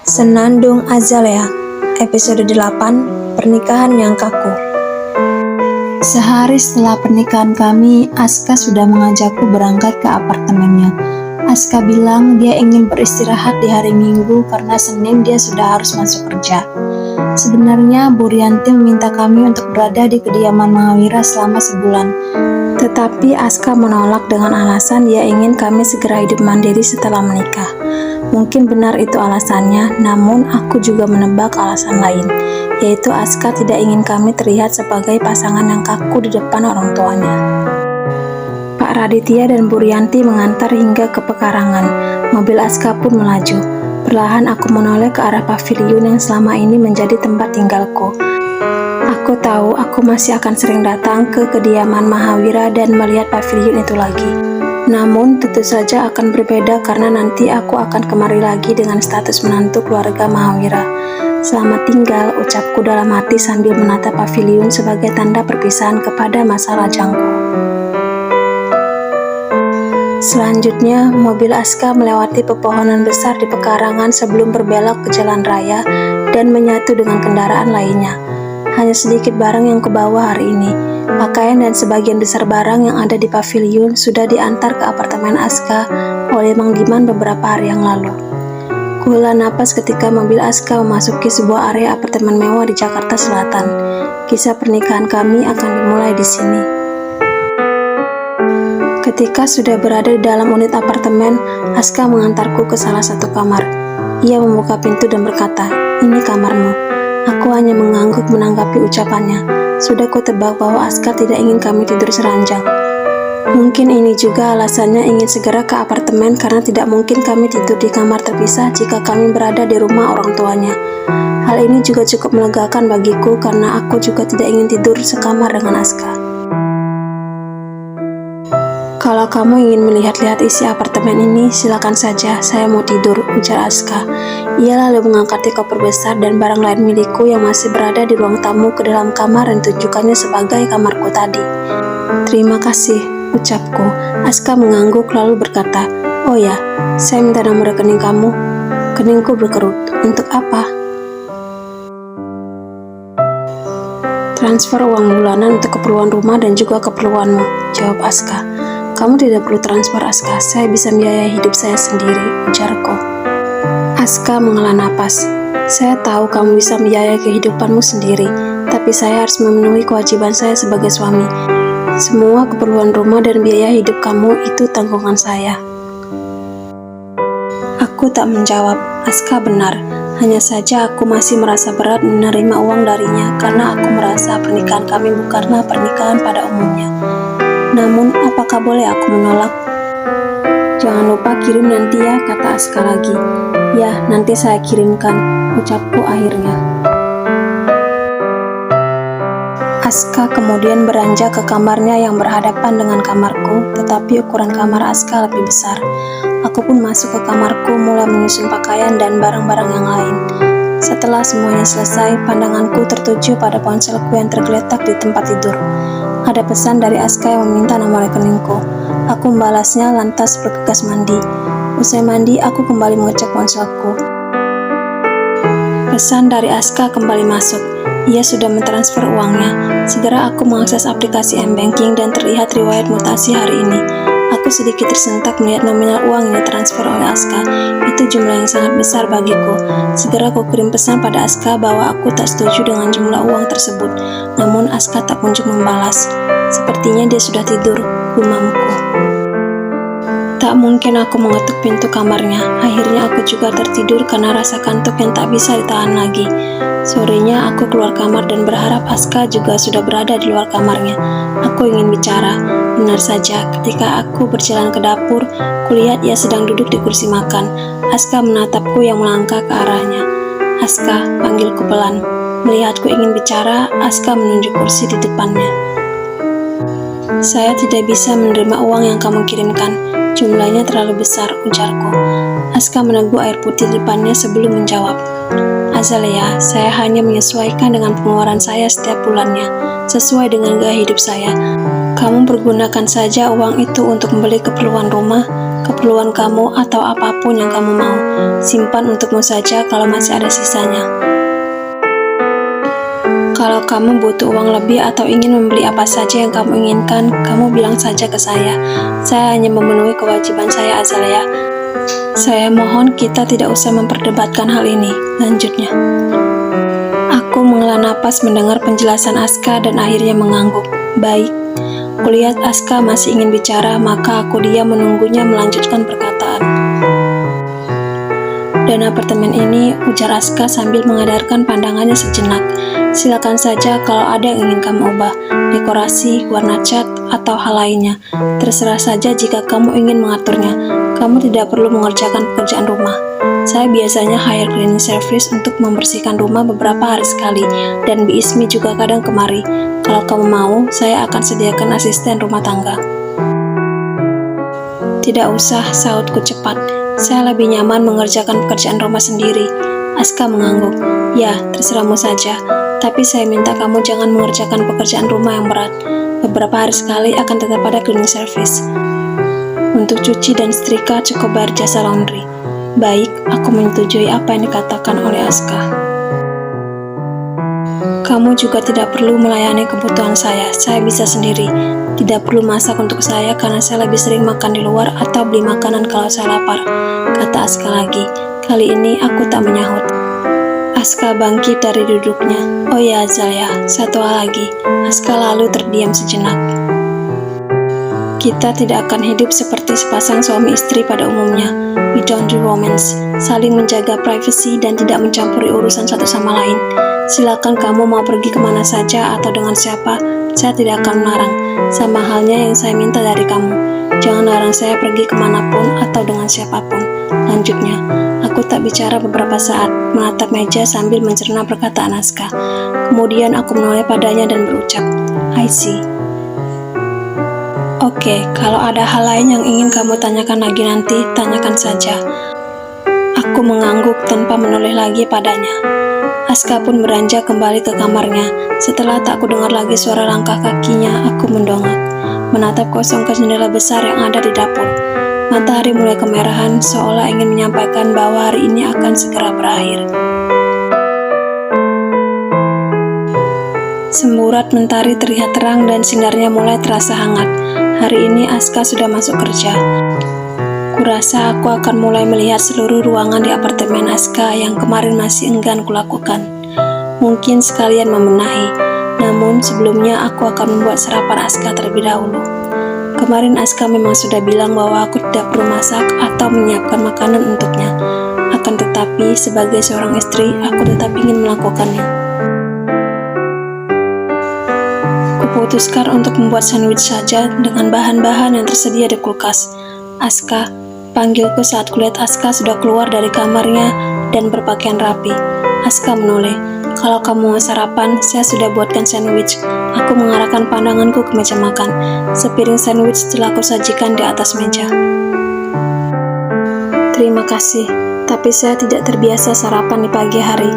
Senandung Azalea, episode 8, Pernikahan yang Kaku. Sehari setelah pernikahan kami, Aska sudah mengajakku berangkat ke apartemennya. Aska bilang dia ingin beristirahat di hari Minggu karena Senin dia sudah harus masuk kerja. Sebenarnya Bu Rianti meminta kami untuk berada di kediaman Mahawira selama sebulan. Tetapi Aska menolak dengan alasan dia ingin kami segera hidup mandiri setelah menikah. Mungkin benar itu alasannya, namun aku juga menebak alasan lain, yaitu Aska tidak ingin kami terlihat sebagai pasangan yang kaku di depan orang tuanya. Pak Raditya dan Bu Rianti mengantar hingga ke pekarangan. Mobil Aska pun melaju. Perlahan aku menoleh ke arah paviliun yang selama ini menjadi tempat tinggalku. Aku tahu aku masih akan sering datang ke kediaman Mahawira dan melihat paviliun itu lagi. Namun tentu saja akan berbeda karena nanti aku akan kemari lagi dengan status menantu keluarga Mahawira. Selamat tinggal, ucapku dalam hati sambil menatap paviliun sebagai tanda perpisahan kepada masa lajangku. Selanjutnya, mobil Aska melewati pepohonan besar di pekarangan sebelum berbelok ke jalan raya dan menyatu dengan kendaraan lainnya. Hanya sedikit barang yang kubawa hari ini. Pakaian dan sebagian besar barang yang ada di paviliun sudah diantar ke apartemen Aska oleh Mang Diman beberapa hari yang lalu. Kuhela napas ketika mobil Aska memasuki sebuah area apartemen mewah di Jakarta Selatan. Kisah pernikahan kami akan dimulai di sini. Ketika sudah berada di dalam unit apartemen, Aska mengantarku ke salah satu kamar. Ia membuka pintu dan berkata, "Ini kamarmu." Aku hanya mengangguk menanggapi ucapannya. Sudah kutebak bahwa Aska tidak ingin kami tidur seranjang. Mungkin ini juga alasannya ingin segera ke apartemen karena tidak mungkin kami tidur di kamar terpisah jika kami berada di rumah orang tuanya. Hal ini juga cukup melegakan bagiku karena aku juga tidak ingin tidur sekamar dengan Aska. "Kalau kamu ingin melihat-lihat isi apartemen ini, silakan saja, saya mau tidur," ujar Aska. Ia lalu mengangkat koper besar dan barang lain milikku yang masih berada di ruang tamu ke dalam kamar dan tunjukkannya sebagai kamarku tadi. "Terima kasih," ucapku. Aska mengangguk lalu berkata, "Oh ya, saya minta nomor rekening kamu." Keningku berkerut. "Untuk apa?" "Transfer uang bulanan untuk keperluan rumah dan juga keperluanmu," jawab Aska. "Kamu tidak perlu transfer, Aska. Saya bisa membiayai hidup saya sendiri," ujarku. Aska menghela napas. "Saya tahu kamu bisa membiayai kehidupanmu sendiri, tapi saya harus memenuhi kewajiban saya sebagai suami. Semua keperluan rumah dan biaya hidup kamu itu tanggungan saya." Aku tak menjawab. Aska benar. Hanya saja aku masih merasa berat menerima uang darinya karena aku merasa pernikahan kami bukanlah pernikahan pada umumnya. Namun, apakah boleh aku menolak? "Jangan lupa kirim nanti ya," kata Aska lagi. "Ya, nanti saya kirimkan," ucapku akhirnya. Aska kemudian beranjak ke kamarnya yang berhadapan dengan kamarku, tetapi ukuran kamar Aska lebih besar. Aku pun masuk ke kamarku mulai menyusun pakaian dan barang-barang yang lain. Setelah semuanya selesai, pandanganku tertuju pada ponselku yang tergeletak di tempat tidur. Ada pesan dari Aska yang meminta nomor rekeningku. Aku membalasnya lantas bergegas mandi. Usai mandi, aku kembali mengecek ponselku. Pesan dari Aska kembali masuk. Ia sudah mentransfer uangnya. Segera aku mengakses aplikasi M-Banking dan terlihat riwayat mutasi hari ini. Aku sedikit tersentak melihat nominal uang yang ditransfer oleh Aska. Itu jumlah yang sangat besar bagiku. Segera aku kirim pesan pada Aska bahwa aku tak setuju dengan jumlah uang tersebut. Namun Aska tak kunjung membalas. Sepertinya dia sudah tidur, gumamku. Tak mungkin aku mengetuk pintu kamarnya. Akhirnya aku juga tertidur karena rasa kantuk yang tak bisa ditahan lagi. Sorenya aku keluar kamar dan berharap Aska juga sudah berada di luar kamarnya. Aku ingin bicara. Benar saja, ketika aku berjalan ke dapur, kulihat ia sedang duduk di kursi makan. Aska menatapku yang melangkah ke arahnya. "Aska," panggilku pelan. Melihatku ingin bicara, Aska menunjuk kursi di depannya. "Saya tidak bisa menerima uang yang kamu kirimkan. Jumlahnya terlalu besar," ujarku. Aska meneguk air putih di depannya sebelum menjawab. "Azalea, saya hanya menyesuaikan dengan pengeluaran saya setiap bulannya, sesuai dengan gaya hidup saya. Kamu pergunakan saja uang itu untuk membeli keperluan rumah, keperluan kamu, atau apapun yang kamu mau. Simpan untukmu saja kalau masih ada sisanya. Kalau kamu butuh uang lebih atau ingin membeli apa saja yang kamu inginkan, kamu bilang saja ke saya. Saya hanya memenuhi kewajiban saya, Azalea. Saya mohon kita tidak usah memperdebatkan hal ini, lanjutnya. Aku menghela napas mendengar penjelasan Aska dan akhirnya mengangguk. Baik. Kulihat Aska masih ingin bicara, maka aku diam menunggunya melanjutkan perkataan. Dan apartemen ini, ujar Aska sambil mengedarkan pandangannya sejenak. Silakan saja kalau ada yang ingin kamu ubah, dekorasi, warna cat, atau hal lainnya. Terserah saja jika kamu ingin mengaturnya. Kamu tidak perlu mengerjakan pekerjaan rumah. Saya biasanya hire cleaning service untuk membersihkan rumah beberapa hari sekali, dan Bi Ismi juga kadang kemari. Kalau kamu mau, saya akan sediakan asisten rumah tangga. Tidak usah, sahutku cepat. Saya lebih nyaman mengerjakan pekerjaan rumah sendiri. Aska mengangguk. Ya, terserahmu saja. Tapi saya minta kamu jangan mengerjakan pekerjaan rumah yang berat. Beberapa hari sekali akan tetap ada cleaning service. Untuk cuci dan setrika cukup bayar jasa laundry. Baik, aku menyetujui apa yang dikatakan oleh Aska. Kamu juga tidak perlu melayani kebutuhan saya bisa sendiri. Tidak perlu masak untuk saya karena saya lebih sering makan di luar atau beli makanan kalau saya lapar, kata Aska lagi. Kali ini aku tak menyahut. Aska bangkit dari duduknya. Oh ya, Azalea, satu hal lagi. Aska lalu terdiam sejenak. Kita tidak akan hidup seperti sepasang suami istri pada umumnya. We don't do romance. Saling menjaga privasi dan tidak mencampuri urusan satu sama lain. Silakan kamu mau pergi kemana saja atau dengan siapa, saya tidak akan melarang. Sama halnya yang saya minta dari kamu. Jangan larang saya pergi kemanapun atau dengan siapapun. Lanjutnya, aku tak bicara beberapa saat, menatap meja sambil mencerna perkataan Aska. Kemudian aku menoleh padanya dan berucap, I see. Oke, kalau ada hal lain yang ingin kamu tanyakan lagi nanti, tanyakan saja. Aku mengangguk tanpa menoleh lagi padanya. Aska pun beranjak kembali ke kamarnya. Setelah tak kudengar lagi suara langkah kakinya, aku mendongak, menatap kosong ke jendela besar yang ada di dapur. Matahari mulai kemerahan, seolah ingin menyampaikan bahwa hari ini akan segera berakhir. Semburat mentari terlihat terang dan sinarnya mulai terasa hangat. Hari ini Aska sudah masuk kerja. Kurasa aku akan mulai melihat seluruh ruangan di apartemen Aska yang kemarin masih enggan kulakukan. Mungkin sekalian membenahi, namun sebelumnya aku akan membuat sarapan Aska terlebih dahulu. Kemarin Aska memang sudah bilang bahwa aku tidak perlu masak atau menyiapkan makanan untuknya. Akan tetapi, sebagai seorang istri, aku tetap ingin melakukannya. Kuputuskan untuk membuat sandwich saja dengan bahan-bahan yang tersedia di kulkas. Aska, panggilku saat kulihat Aska sudah keluar dari kamarnya dan berpakaian rapi. Aska menoleh. Kalau kamu mau sarapan, saya sudah buatkan sandwich. Aku mengarahkan pandanganku ke meja makan. Sepiring sandwich telah kusajikan di atas meja. Terima kasih, tapi saya tidak terbiasa sarapan di pagi hari,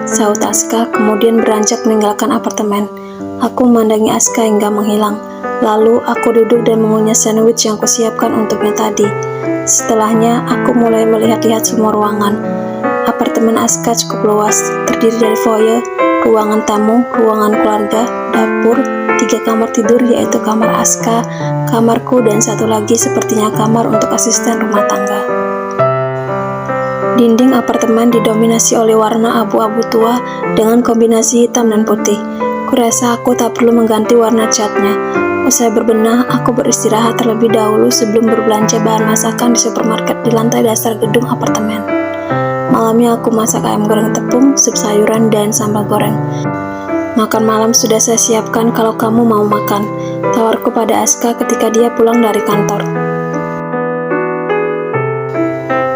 sahut Aska kemudian beranjak meninggalkan apartemen. Aku memandangi Aska hingga menghilang. Lalu aku duduk dan mengunyah sandwich yang kusiapkan untuknya tadi. Setelahnya, aku mulai melihat-lihat semua ruangan. Apartemen Aska cukup luas, terdiri dari foyer, ruangan tamu, ruangan keluarga, dapur, 3 kamar tidur yaitu kamar Aska, kamarku, dan satu lagi sepertinya kamar untuk asisten rumah tangga. Dinding apartemen didominasi oleh warna abu-abu tua dengan kombinasi hitam dan putih. Kurasa aku tak perlu mengganti warna catnya. Usai berbenah, aku beristirahat terlebih dahulu sebelum berbelanja bahan masakan di supermarket di lantai dasar gedung apartemen. Malamnya aku masak ayam goreng tepung, sup sayuran, dan sambal goreng. Makan malam sudah saya siapkan kalau kamu mau makan, tawarku pada Aska ketika dia pulang dari kantor.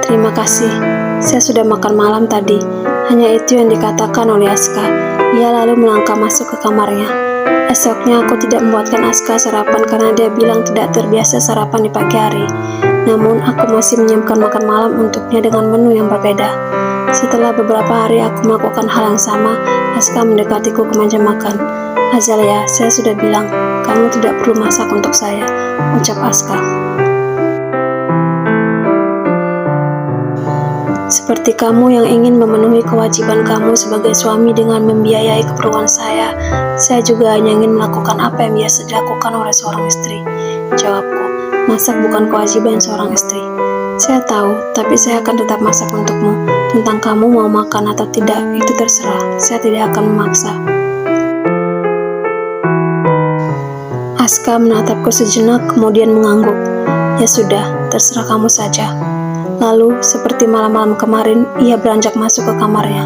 Terima kasih, saya sudah makan malam tadi. Hanya itu yang dikatakan oleh Aska. Ia lalu melangkah masuk ke kamarnya. Esoknya aku tidak membuatkan Aska sarapan karena dia bilang tidak terbiasa sarapan di pagi hari. Namun aku masih menyiapkan makan malam untuknya dengan menu yang berbeda. Setelah beberapa hari aku melakukan hal yang sama, Aska mendekatiku ke meja makan. Azalea, saya sudah bilang, kamu tidak perlu masak untuk saya, ucap Aska. Seperti kamu yang ingin memenuhi kewajiban kamu sebagai suami dengan membiayai keperluan saya juga hanya ingin melakukan apa yang biasa dilakukan oleh seorang istri. Jawabku, masak bukan kewajiban seorang istri. Saya tahu, tapi saya akan tetap masak untukmu. Tentang kamu mau makan atau tidak, itu terserah. Saya tidak akan memaksa. Aska menatapku sejenak, kemudian mengangguk. Ya sudah, terserah kamu saja. Lalu, seperti malam-malam kemarin, ia beranjak masuk ke kamarnya.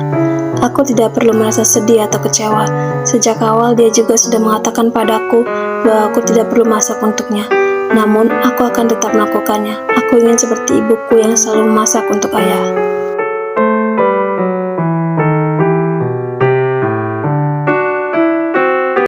Aku tidak perlu merasa sedih atau kecewa. Sejak awal dia juga sudah mengatakan padaku bahwa aku tidak perlu masak untuknya. Namun, aku akan tetap melakukannya. Aku ingin seperti ibuku yang selalu memasak untuk ayah.